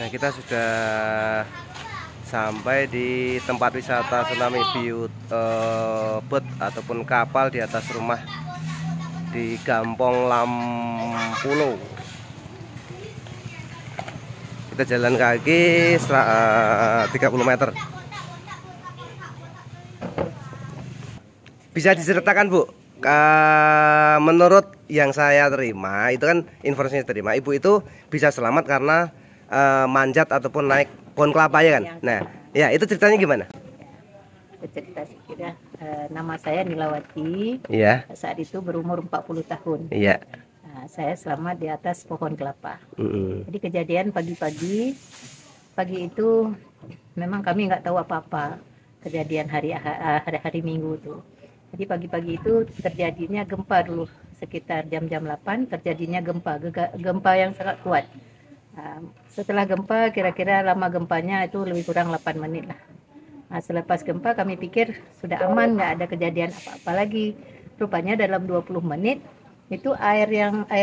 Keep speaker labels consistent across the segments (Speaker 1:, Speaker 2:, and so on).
Speaker 1: Nah, kita sudah sampai di tempat wisata Tsunami View boat ataupun kapal di atas rumah di Gampong Lampulo. Kita jalan kaki 30 meter. Bisa diceritakan, Bu? Menurut yang saya terima, itu kan informasinya terima, Ibu itu bisa selamat karena manjat ataupun naik pohon kelapa ya kan? Nah, ya itu ceritanya gimana?
Speaker 2: Cerita sedikit. Nama saya Nilawati.
Speaker 1: Iya.
Speaker 2: Saat itu berumur 40 tahun.
Speaker 1: Iya.
Speaker 2: Nah, saya selamat di atas pohon kelapa. Jadi kejadian pagi-pagi itu memang kami nggak tahu apa-apa. Kejadian hari Minggu tuh. Jadi pagi-pagi itu terjadinya gempa dulu, sekitar jam-jam 8 terjadinya gempa yang sangat kuat. Setelah gempa, kira-kira lama gempanya itu lebih kurang 8 menit lah. Selepas gempa kami pikir sudah aman, nggak ada kejadian apa-apa lagi. Rupanya dalam 20 menit itu air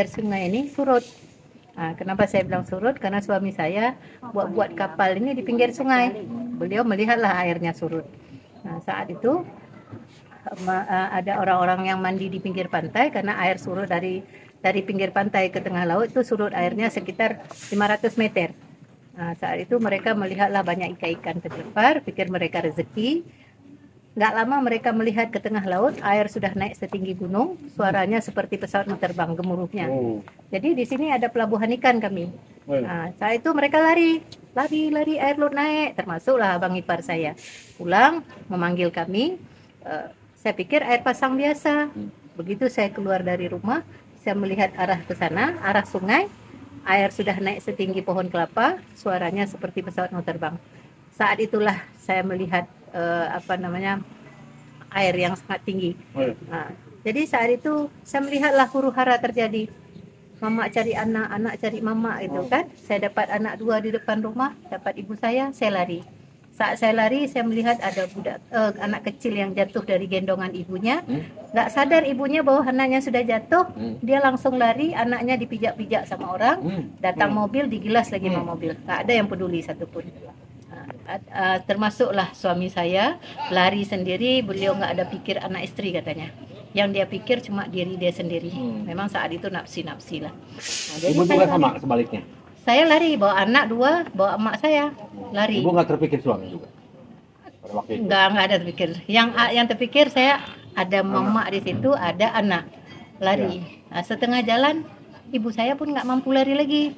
Speaker 2: sungai ini surut. Kenapa saya bilang surut? Karena suami saya buat kapal ini di pinggir sungai. Beliau melihatlah airnya surut. Saat itu ada orang-orang yang mandi di pinggir pantai karena air surut dari pinggir pantai ke tengah laut itu surut airnya sekitar 500 meter. Saat itu mereka melihatlah banyak ikan-ikan terdampar, pikir mereka rezeki. Nggak lama mereka melihat ke tengah laut, air sudah naik setinggi gunung, suaranya seperti pesawat terbang gemuruhnya. Jadi di sini ada pelabuhan ikan kami. Saat itu mereka lari, air laut naik, termasuklah abang ipar saya. Pulang memanggil kami. Saya pikir air pasang biasa. Begitu saya keluar dari rumah, saya melihat arah ke sana, arah sungai, air sudah naik setinggi pohon kelapa, suaranya seperti pesawat mau terbang. Saat itulah saya melihat air yang sangat tinggi. Jadi saat itu saya melihatlah huru-hara terjadi. Mama cari anak, anak cari mama itu kan. Saya dapat anak 2 di depan rumah, dapat ibu saya lari. Saat saya lari, saya melihat ada anak kecil yang jatuh dari gendongan ibunya. Nggak sadar ibunya bahwa anaknya sudah jatuh. Dia langsung lari, anaknya dipijak-pijak sama orang. Datang mobil, digilas lagi sama mobil. Nggak ada yang peduli satupun. Termasuklah suami saya, lari sendiri. Beliau nggak ada pikir anak istri katanya. Yang dia pikir cuma diri dia sendiri. Memang saat itu nafsi-nafsi lah.
Speaker 3: Jadi ibu juga sama sebaliknya?
Speaker 2: Saya lari, bawa anak 2, bawa emak saya, lari.
Speaker 3: Ibu nggak terpikir suami juga?
Speaker 2: Nggak ada terpikir. Yang terpikir saya ada mama di situ, ada anak, lari. Setengah jalan, ibu saya pun nggak mampu lari lagi.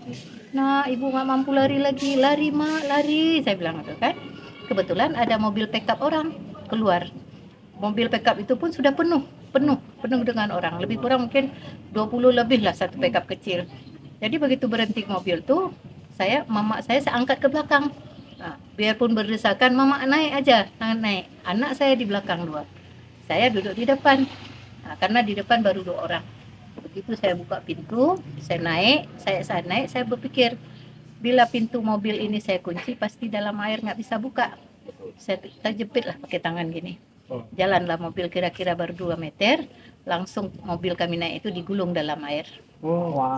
Speaker 2: Nah, ibu nggak mampu lari lagi, lari mak, lari. Saya bilang itu kan. Kebetulan ada mobil pickup orang keluar. Mobil pickup itu pun sudah penuh dengan orang. Lebih kurang mungkin 20 lebih lah satu pickup kecil. Jadi begitu berhenti mobil tuh, mama saya angkat ke belakang. Biarpun berdesakan, mama naik aja, naik. Anak saya di belakang 2. Saya duduk di depan. Karena di depan baru 2 orang. Begitu saya buka pintu, saya naik, saya berpikir, bila pintu mobil ini saya kunci, pasti dalam air nggak bisa buka. Saya jepit lah pakai tangan gini. Jalanlah mobil kira-kira baru 2 meter, langsung mobil kami naik itu digulung dalam air.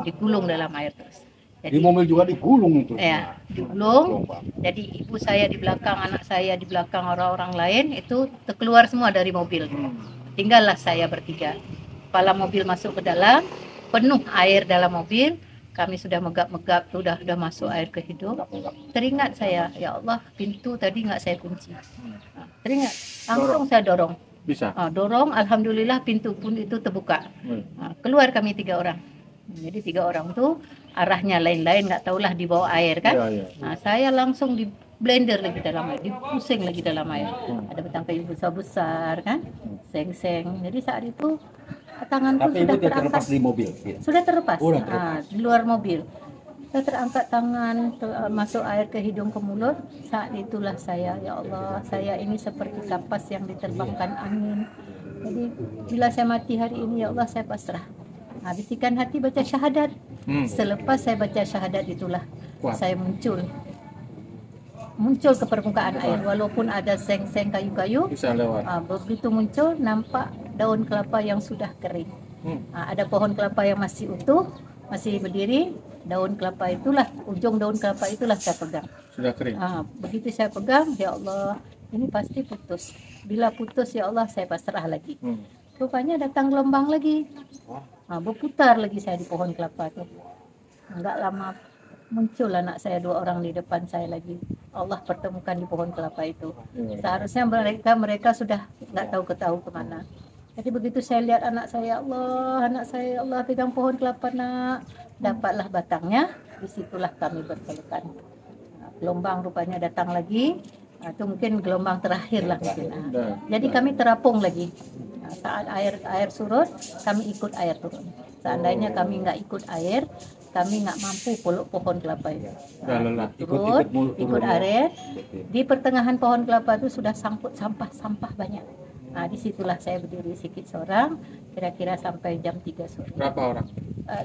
Speaker 2: Digulung dalam air terus.
Speaker 3: Jadi, di mobil juga digulung itu?
Speaker 2: Ya, digulung. Jadi ibu saya di belakang, anak saya di belakang, orang-orang lain itu keluar semua dari mobil. Tinggallah saya bertiga. Kepala mobil masuk ke dalam, penuh air dalam mobil. Kami sudah megap-megap, sudah masuk air ke hidung. Teringat saya, ya Allah, pintu tadi nggak saya kunci. Teringat, langsung saya dorong.
Speaker 3: Bisa?
Speaker 2: Dorong, alhamdulillah pintu pun itu terbuka. Keluar kami 3 orang. Jadi 3 orang tuh arahnya lain-lain, nggak tahulah di bawah air kan. Saya langsung di blender lagi dalam air, dipusing lagi dalam air. Ada batang kayu besar-besar kan, seng-seng. Jadi saat itu tanganku sudah terangkat
Speaker 3: di mobil.
Speaker 2: Sudah terlepas. Di luar mobil. Saya terangkat tangan, masuk air ke hidung, ke mulut. Saat itulah saya, ya Allah, saya ini seperti kapas yang diterbangkan angin. Jadi bila saya mati hari ini, ya Allah, saya pasrah. Bisikan hati baca syahadat. Selepas saya baca syahadat itulah saya muncul ke permukaan air, walaupun ada seng-seng kayu-kayu. Begitu muncul, nampak daun kelapa yang sudah kering. Ada pohon kelapa yang masih utuh, masih berdiri. daun kelapa itulah, ujung daun kelapa itulah saya pegang.
Speaker 4: Sudah kering.
Speaker 2: Begitu saya pegang, ya Allah, ini pasti putus. Bila putus, ya Allah, saya pasrah lagi. Rupanya datang gelombang lagi. Berputar lagi saya di pohon kelapa itu. Enggak lama muncul anak saya 2 orang di depan saya lagi. Allah pertemukan di pohon kelapa itu. Seharusnya mereka sudah nggak tahu kemana. Jadi begitu saya lihat anak saya, anak saya, Allah pegang pohon kelapa nak, dapatlah batangnya. Disitulah kami berpelukan. Gelombang rupanya datang lagi. Itu mungkin gelombang terakhir lah mungkin. Jadi kami terapung lagi. Saat air surut, kami ikut air turun. Seandainya kami nggak ikut air, kami nggak mampu peluk pohon kelapa itu. Turun, ikut air. Di pertengahan pohon kelapa itu sudah sangkut sampah banyak. Disitulah saya berdiri sedikit seorang, kira-kira sampai jam 3 sore.
Speaker 4: Berapa orang?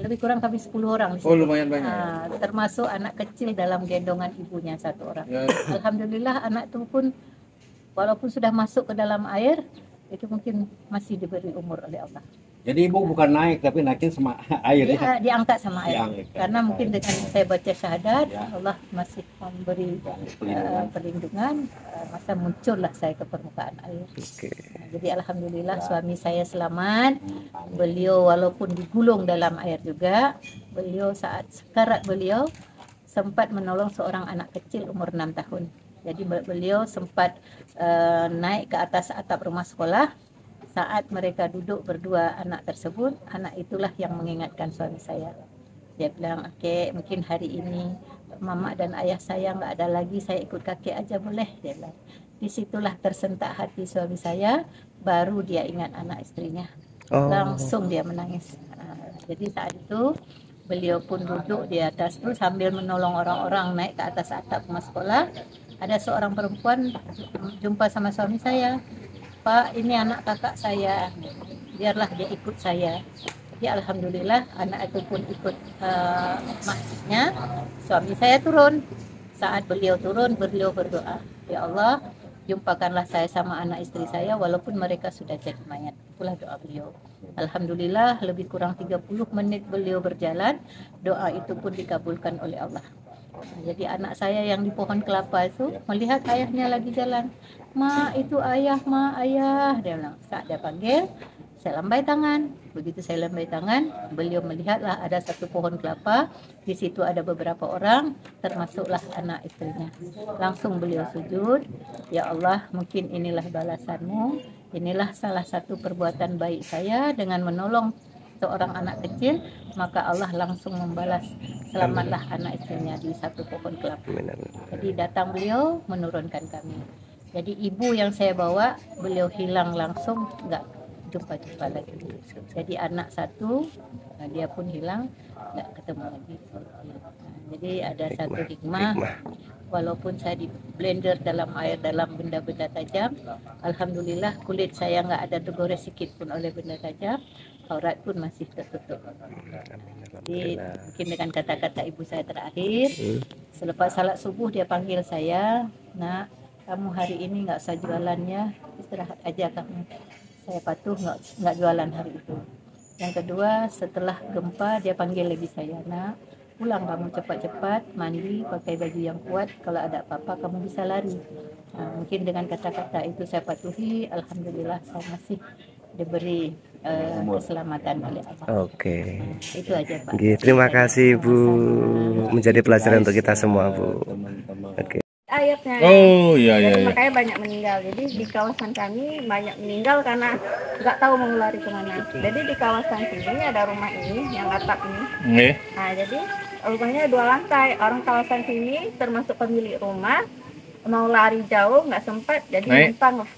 Speaker 2: Lebih kurang kami 10 orang.
Speaker 4: Oh, lumayan banyak.
Speaker 2: Termasuk anak kecil dalam gendongan ibunya 1 orang.
Speaker 4: Ya.
Speaker 2: Alhamdulillah anak itu pun walaupun sudah masuk ke dalam air, itu mungkin masih diberi umur oleh Allah.
Speaker 3: Jadi ibu bukan naik tapi naikin sama air ya?
Speaker 2: Diangkat sama air.
Speaker 3: Diangkat.
Speaker 2: Karena mungkin dengan saya baca syahadat, Allah masih memberi perlindungan, masa muncullah saya ke permukaan air. Jadi alhamdulillah suami saya selamat. Beliau walaupun digulung dalam air juga, beliau saat sekarat beliau sempat menolong seorang anak kecil umur 6 tahun. Jadi beliau sempat naik ke atas atap rumah sekolah. Saat mereka duduk berdua anak tersebut, anak itulah yang mengingatkan suami saya. Dia bilang, "Kakek, mungkin hari ini mama dan ayah saya nggak ada lagi, saya ikut kakek aja boleh?" Dia bilang. Disitulah tersentak hati suami saya, baru dia ingat anak istrinya. Langsung dia menangis. Jadi saat itu beliau pun duduk di atas tuh sambil menolong orang-orang naik ke atas atap rumah sekolah. Ada seorang perempuan jumpa sama suami saya. "Pak, ini anak kakak saya, biarlah dia ikut saya." Jadi alhamdulillah anak itu pun ikut masjidnya. Suami saya turun. Saat beliau turun, beliau berdoa, "Ya Allah, jumpakanlah saya sama anak istri saya walaupun mereka sudah jadi mayat." Itulah doa beliau. Alhamdulillah lebih kurang 30 menit beliau berjalan, doa itu pun dikabulkan oleh Allah. Jadi anak saya yang di pohon kelapa itu melihat ayahnya lagi jalan. "Ma, itu ayah, ma, ayah." Dia bilang. Saat dia panggil, saya lambai tangan. Begitu saya lambai tangan, beliau melihatlah ada satu pohon kelapa. Di situ ada beberapa orang, termasuklah anak istrinya. Langsung beliau sujud. "Ya Allah, mungkin inilah balasanmu. Inilah salah satu perbuatan baik saya dengan menolong seorang anak kecil, maka Allah langsung membalas, selamatlah anak istrinya di satu pohon kelapa." Jadi datang beliau menurunkan kami. Jadi ibu yang saya bawa, beliau hilang langsung, nggak jumpa lagi. Jadi anak satu, dia pun hilang, nggak ketemu lagi. Jadi ada satu hikmah. Walaupun saya di blender dalam air dalam benda-benda tajam, alhamdulillah kulit saya nggak ada tergores sedikit pun oleh benda tajam, aurat pun masih tertutup. Jadi mungkin dengan kata-kata ibu saya terakhir, selepas salat subuh dia panggil saya, "Nak, kamu hari ini nggak usah jualannya, istirahat aja kamu." Saya patuh nggak jualan hari itu. Yang kedua, setelah gempa dia panggil lagi saya, "Nak, pulang kamu cepat-cepat, mandi, pakai baju yang kuat, kalau ada apa-apa kamu bisa lari." Mungkin dengan kata-kata itu saya patuhi, alhamdulillah saya masih diberi keselamatan oleh Allah.
Speaker 1: Oke.
Speaker 2: Itu aja Pak.
Speaker 1: Terima kasih Bu, menjadi pelajaran untuk kita semua Bu. Oke.
Speaker 5: Airnya.
Speaker 4: Oh iya.
Speaker 5: Jadi makanya banyak meninggal. Jadi di kawasan kami banyak meninggal karena nggak tahu mau lari kemana. Jadi di kawasan sini ada rumah ini yang atap ini. Nah jadi rumahnya 2 lantai. Orang kawasan sini termasuk pemilik rumah mau lari jauh nggak sempat, jadi numpang lah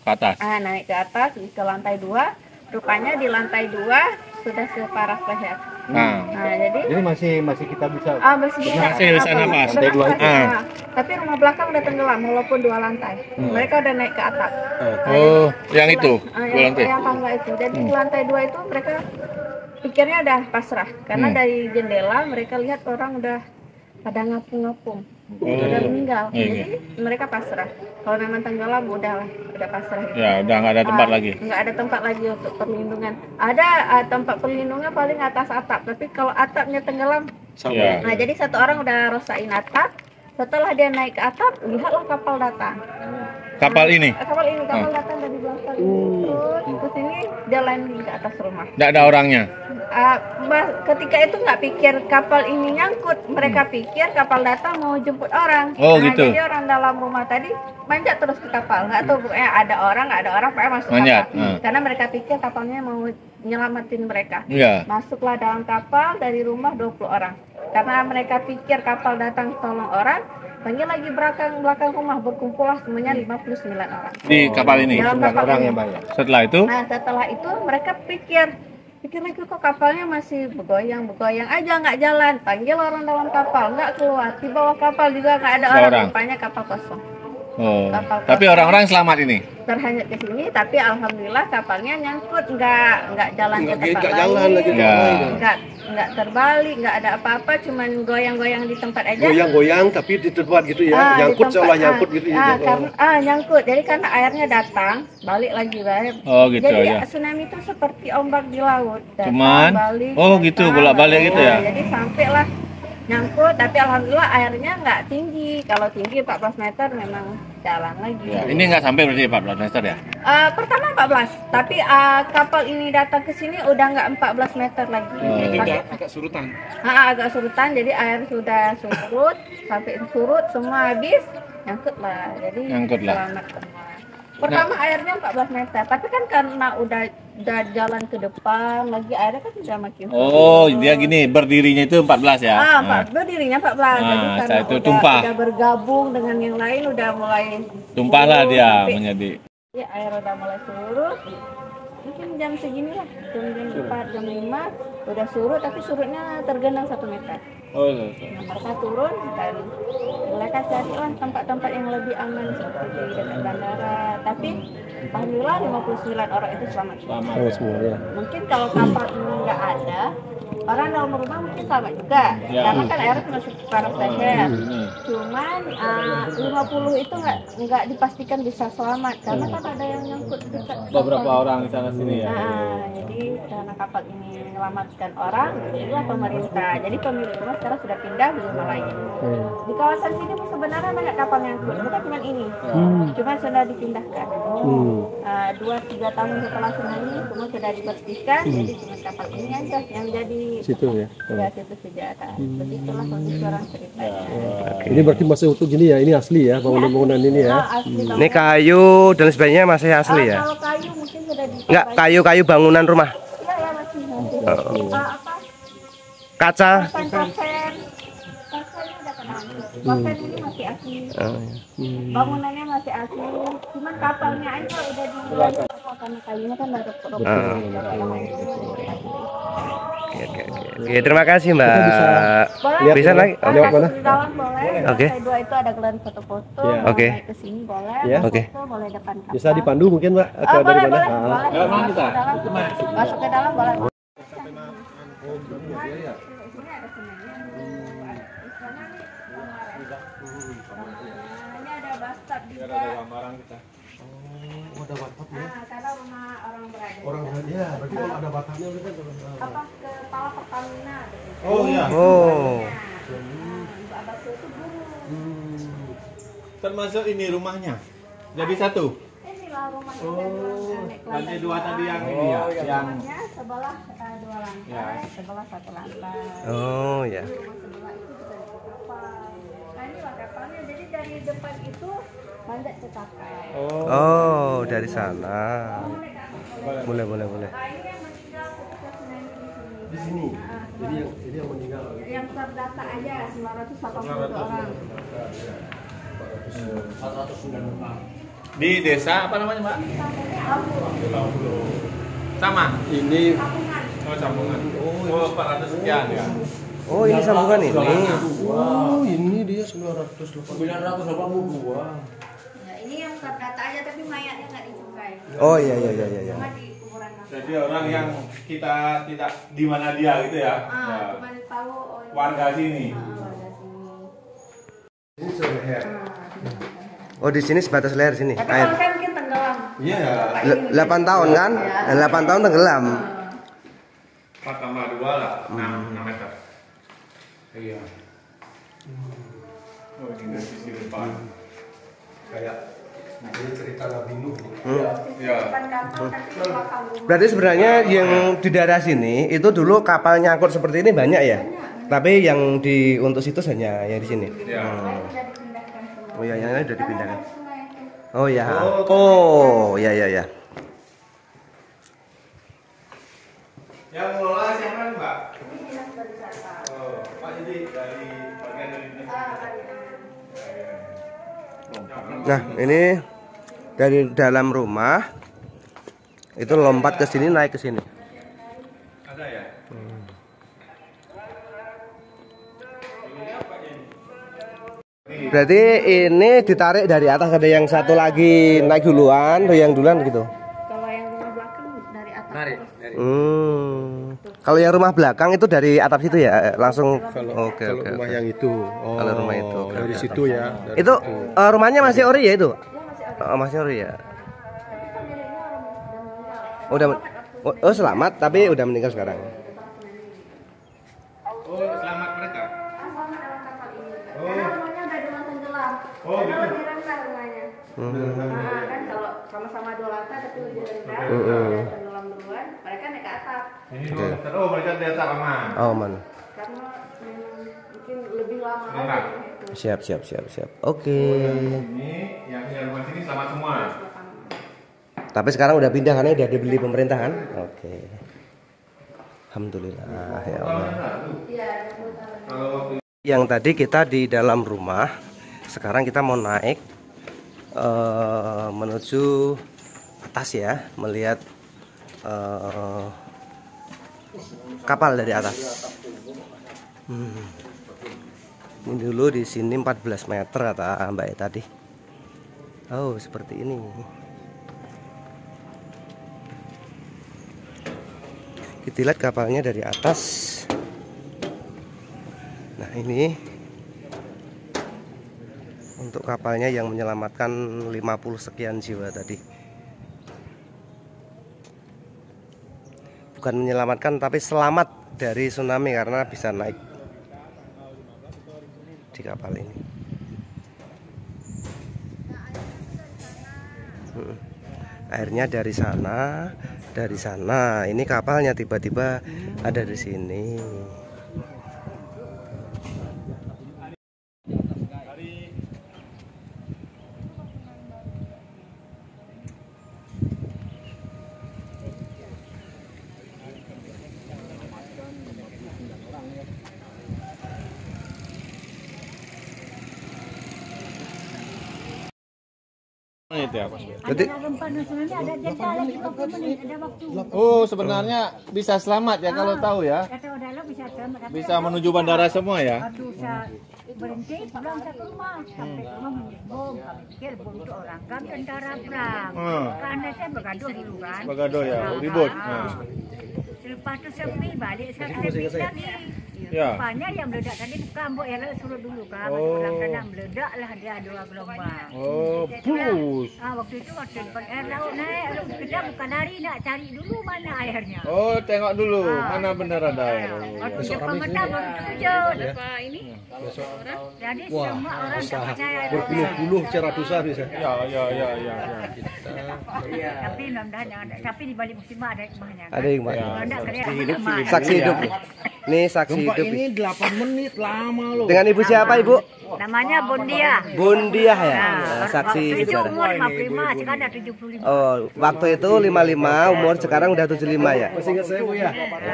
Speaker 4: ke atas.
Speaker 5: Naik ke atas ke lantai 2. Rupanya di lantai 2 sudah separah leher. Jadi
Speaker 3: masih kita bisa
Speaker 5: masih
Speaker 4: bisa nafas.
Speaker 5: Tapi rumah belakang udah tenggelam walaupun 2 lantai. Mereka udah naik ke atap.
Speaker 4: Oh, yang itu, 2 lantai.
Speaker 5: Yang tangga itu. Jadi di lantai 2 itu mereka pikirnya udah pasrah karena dari jendela mereka lihat orang udah pada ngapung-ngapung. Udah meninggal. Jadi mereka pasrah. Kalau memang tenggelam udah pasrah.
Speaker 4: Ya, udah nggak ada tempat lagi.
Speaker 5: Nggak ada tempat lagi untuk perlindungan. Ada tempat perlindungan paling atas atap. Tapi kalau atapnya tenggelam
Speaker 4: Ya.
Speaker 5: Nah, jadi satu orang udah rosain atap. Setelah dia naik ke atap, lihatlah kapal datang.
Speaker 4: Kapal ini?
Speaker 5: Kapal datang dari belakang. Terus ke sini dia landing ke atas rumah.
Speaker 4: Nggak ada orangnya?
Speaker 5: Ketika itu nggak pikir kapal ini nyangkut. Mereka pikir kapal datang mau jemput orang.
Speaker 4: Oh, gitu.
Speaker 5: Jadi orang dalam rumah tadi manjat terus ke kapal. Nggak tahu pokoknya ada orang, pokoknya masuk
Speaker 4: Manjat,
Speaker 5: kapal. Karena mereka pikir kapalnya mau nyelamatin mereka.
Speaker 4: Iya.
Speaker 5: Masuklah dalam kapal dari rumah 20 orang. Karena mereka pikir kapal datang tolong orang, panggil lagi belakang rumah, berkumpullah semuanya 59 orang.
Speaker 4: Di kapal ini?
Speaker 5: Dalam kapal
Speaker 3: orang
Speaker 5: ini.
Speaker 3: yang banyak.
Speaker 4: Setelah itu?
Speaker 5: Nah, setelah itu mereka pikir lagi kok kapalnya masih bergoyang aja, nggak jalan. Panggil orang dalam kapal, nggak keluar. Di bawah kapal juga nggak ada orang. Rupanya kapal kosong.
Speaker 4: Oh.
Speaker 5: Kapal
Speaker 4: Tapi
Speaker 5: kosong.
Speaker 4: orang-orang selamat ini?
Speaker 5: Terhanyut ke sini, tapi alhamdulillah kapalnya nyangkut, nggak jalan ke tempat
Speaker 1: Nggak
Speaker 5: lain.
Speaker 1: jalan lagi.
Speaker 4: Ya.
Speaker 5: Nggak terbalik, nggak ada apa-apa, cuman goyang-goyang di tempat aja.
Speaker 1: Goyang-goyang tapi di tempat gitu ya.
Speaker 5: Di
Speaker 1: Nyangkut
Speaker 5: tempat,
Speaker 1: seolah nyangkut gitu ya.
Speaker 5: Nyangkut. Jadi karena airnya datang, balik lagi.
Speaker 4: Oh, gitu
Speaker 5: Jadi
Speaker 4: aja.
Speaker 5: tsunami itu seperti ombak di laut. Datang,
Speaker 4: Cuman,
Speaker 5: balik,
Speaker 4: oh gitu, bolak-balik gitu ya?
Speaker 5: Jadi sampailah nyangkut, tapi alhamdulillah airnya nggak tinggi. Kalau tinggi 14 meter memang jalan lagi.
Speaker 4: Ya, ini nggak sampai berarti 14 meter ya?
Speaker 5: Pertama 14, tapi kapal ini datang ke sini udah nggak 14 meter lagi.
Speaker 3: Agak surutan.
Speaker 5: Agak surutan, jadi air sudah surut, sampai surut semua habis, nyangkut lah. Jadi selamat semua. Pertama airnya 14 meter, tapi kan karena udah jalan ke depan lagi airnya kan sudah makin
Speaker 4: Oh, dia gini, berdirinya itu 14 ya?
Speaker 5: Berdirinya 14, jadi karena
Speaker 4: itu tumpah.
Speaker 5: udah bergabung dengan yang lain udah mulai
Speaker 4: Tumpahlah
Speaker 5: surut,
Speaker 4: dia
Speaker 5: sampai-
Speaker 4: menjadi.
Speaker 5: Ya, air udah mulai surut. Mungkin jam segini lah, jam 4, jam 5 udah surut, tapi surutnya tergenang 1 meter.
Speaker 4: Oh,
Speaker 5: Nah, mereka turun dan mereka carilah tempat-tempat yang lebih aman seperti di dekat bandara. Tapi alhamdulillah 59 orang itu selamat.
Speaker 3: Oh, semua ya.
Speaker 5: Mungkin kalau kapal ini nggak ada, orang dalam rumah mungkin selamat juga.
Speaker 4: Ya.
Speaker 5: Karena kan airnya masuk ke paras leher. Cuman 50 itu nggak dipastikan bisa selamat karena kan ada yang nyangkut dekat
Speaker 4: beberapa
Speaker 5: kapal.
Speaker 4: orang di sana sini ya?
Speaker 5: Jadi karena kapal ini menyelamatkan orang, itulah pemerintah. Jadi pemilik rumah sekarang sudah pindah di rumah lain. Di kawasan sini sebenarnya banyak kapal nyangkut, bukan cuma ini. Cuma sudah dipindahkan. 2-3 tahun setelah tsunami semua sudah dibersihkan, jadi cuma kapal ini aja yang jadi
Speaker 3: Situ ya.
Speaker 5: situ sejarah. Begitulah kondisi orang ceritanya.
Speaker 3: Ini berarti masih utuh gini ya. Ini asli ya bangunan-bangunan ini ya.
Speaker 5: Asli
Speaker 1: Ini
Speaker 5: banget.
Speaker 1: kayu dan sebagainya masih asli ya?
Speaker 5: Kalau kayu mungkin sudah dipakai.
Speaker 1: Enggak, kayu-kayu bangunan rumah.
Speaker 5: Ya masih. Apa?
Speaker 1: Kaca.
Speaker 5: Kopen. Kopennya udah kena. Kopen ini masih asli. Bangunannya masih asli. Cuman kapalnya aja udah diganti karena kayunya kan baru
Speaker 1: Oke, terima kasih Mbak.
Speaker 5: Boleh.
Speaker 1: Bisa lagi?
Speaker 3: Lewat mana?
Speaker 5: Di dalam boleh.
Speaker 1: Oke.
Speaker 5: Lantai 2 itu ada galeri foto-foto.
Speaker 3: Ya.
Speaker 5: Mau
Speaker 1: Oke.
Speaker 5: naik ke sini boleh.
Speaker 3: Ya.
Speaker 5: Mau
Speaker 1: Oke.
Speaker 5: foto, boleh depan kapal.
Speaker 3: Bisa dipandu mungkin Mbak? Atau dari
Speaker 5: Boleh,
Speaker 3: mana?
Speaker 5: boleh.
Speaker 3: Ah.
Speaker 5: Boleh.
Speaker 4: Mana kita?
Speaker 5: Masuk ke dalam boleh. Ini ada bathtub juga.
Speaker 3: Oh, ada bathtub ya.
Speaker 5: Karena rumah orang berada.
Speaker 3: Orang ya, berarti kalau ada bathtubnya kan
Speaker 5: Apa kepala Pertamina gitu.
Speaker 3: Oh iya.
Speaker 1: Oh.
Speaker 5: Mbak Basu itu guru.
Speaker 4: Termasuk ini rumahnya? Jadi satu?
Speaker 5: Inilah rumah kita.
Speaker 4: Lantai 2 tadi yang ini ya? Yang
Speaker 5: Rumahnya sebelah 2 lantai, sebelah 1 lantai.
Speaker 1: Oh ya.
Speaker 5: Rumah sebelah itu juga ada kapal. Nah ini lah kapalnya, jadi dari depan itu manjat ke kapal.
Speaker 1: Oh, dari sana. Boleh.
Speaker 5: Nah ini yang meninggal ketika tsunami
Speaker 3: di sini. Jadi ini yang meninggal.
Speaker 5: yang terdata aja 980 orang.
Speaker 4: di desa apa namanya Mbak? Sama?
Speaker 3: Ini
Speaker 4: Oh, sambungan. Oh, 400 sekian ya?
Speaker 1: Oh, ini sambungan ini.
Speaker 3: wow, ini dia 982.
Speaker 5: Ya, ini yang terdata aja tapi mayatnya nggak dicukai.
Speaker 1: Oh iya.
Speaker 5: Cuma di kuburan masal.
Speaker 4: Jadi orang yang kita tidak di mana dia gitu ya? Ya.
Speaker 5: Cuma tahu
Speaker 4: Warga sini.
Speaker 5: warga sini.
Speaker 3: Ini seleher.
Speaker 1: Oh, di sini sebatas leher sini.
Speaker 5: Tapi
Speaker 1: Air.
Speaker 5: kalau saya mungkin tenggelam.
Speaker 3: Iya.
Speaker 1: 8 tahun kan? 8 tahun tenggelam.
Speaker 4: 4 tambah 2 lah, 6 meter. Iya. Oh, ini dari sisi depan.
Speaker 3: Kayak ini cerita Nabi Nuh.
Speaker 4: Iya.
Speaker 1: Berarti sebenarnya yang di daerah sini itu dulu kapal nyangkut seperti ini banyak ya? Tapi yang untuk situs hanya yang di sini.
Speaker 4: Iya.
Speaker 1: Oh iya, yang lain sudah dipindahkan. Oh ya. Oh, ya ya ya.
Speaker 4: Yang mengelola siapa nih, Mbak? Oh, Pak jadi dari bagian dari ini.
Speaker 1: Nah, ini dari dalam rumah itu lompat ke sini, naik ke sini.
Speaker 4: Ada ya?
Speaker 1: Berarti ini ditarik dari atas, ada yang satu lagi naik duluan, atau yang duluan gitu.
Speaker 5: Kalau yang rumah belakang dari atas.
Speaker 1: Kalau yang rumah belakang itu dari atap situ ya, langsung. Oke.
Speaker 3: Kalau rumah yang itu. Oh,
Speaker 1: Kalau rumah itu, oke,
Speaker 3: dari
Speaker 1: oke.
Speaker 3: situ ya. Dari
Speaker 1: Itu
Speaker 3: situ.
Speaker 1: rumahnya masih ori ya itu? Oh, masih ori ya. Oh, selamat tapi udah meninggal sekarang.
Speaker 4: Oh, selamat mereka.
Speaker 5: Karena rumahnya udah dua tenggelam.
Speaker 4: Oh,
Speaker 5: Karena
Speaker 4: gitu.
Speaker 5: lebih rendah rumahnya. Nah, kan kalau sama-sama dua lantai tapi lebih rendah, udah tenggelam duluan, mereka naik ke atap.
Speaker 4: Ini oh, mereka di atas aman.
Speaker 1: Oh, mana?
Speaker 5: Karena mungkin lebih lama
Speaker 4: Enak.
Speaker 5: aja gitu.
Speaker 1: Siap. Oke.
Speaker 4: Ini yang rumah sini selamat semua.
Speaker 1: Tapi sekarang udah pindah karena udah dibeli pemerintah kan? Oke. Alhamdulillah ya Allah.
Speaker 4: Kalau waktu
Speaker 1: Yang tadi kita di dalam rumah, sekarang kita mau naik menuju atas ya, melihat kapal dari atas. Ini dulu di sini 14 meter kata Mbak E tadi. Oh, seperti ini. Kita lihat kapalnya dari atas. Nah, ini untuk kapalnya yang menyelamatkan 50 sekian jiwa tadi. Bukan menyelamatkan tapi selamat dari tsunami karena bisa naik di kapal ini. Airnya dari sana, ini kapalnya tiba-tiba ada di sini.
Speaker 4: itu ya,
Speaker 1: Berarti
Speaker 4: oh, sebenarnya bisa selamat ya kalau tahu ya. Bisa menuju bandara semua ya.
Speaker 6: Berhenti pulang ke rumah, sampai rumah menyebong, kami pikir bom itu orang kan tentara perang. Karena saya bergaduh dulu kan.
Speaker 4: Bergaduh ya, ribut.
Speaker 6: Selepas itu sepi, balik saya lagi.
Speaker 4: Ya.
Speaker 6: Rupanya yang meledak tadi bukan Mbok yang suruh dulu kan. Orang sana meledak lah dia dua gelombang.
Speaker 4: Oh, push.
Speaker 6: Waktu itu waktu air laut naik, kita bukan lari nak cari dulu mana airnya.
Speaker 4: Oh, tengok dulu mana benar ada air.
Speaker 6: Waktu depan mata baru terjun. Ini. Jadi semua orang tak percaya.
Speaker 3: Berpuluh-puluh, ratusan bisa.
Speaker 4: Ya.
Speaker 6: Tapi mudah-mudahan jangan ada. Tapi di balik musibah ada hikmahnya.
Speaker 1: ada yang Mbak.
Speaker 6: Saksi hidup.
Speaker 1: Nih saksi hidup.
Speaker 4: Ini 8 menit lama loh.
Speaker 1: Dengan ibu siapa ibu?
Speaker 6: Namanya Bondia.
Speaker 1: Bundiah ya. Saksi
Speaker 6: Waktu itu
Speaker 1: sejarah.
Speaker 6: umur 55, sekarang ada 75.
Speaker 1: Oh, waktu itu 55, umur sekarang udah 75 ya.
Speaker 3: Masih ingat saya Bu ya?
Speaker 1: Oke.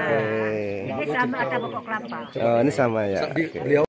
Speaker 6: Ini sama ada pokok kelapa.
Speaker 1: Oh, ini sama ya. Oke.
Speaker 3: Beliau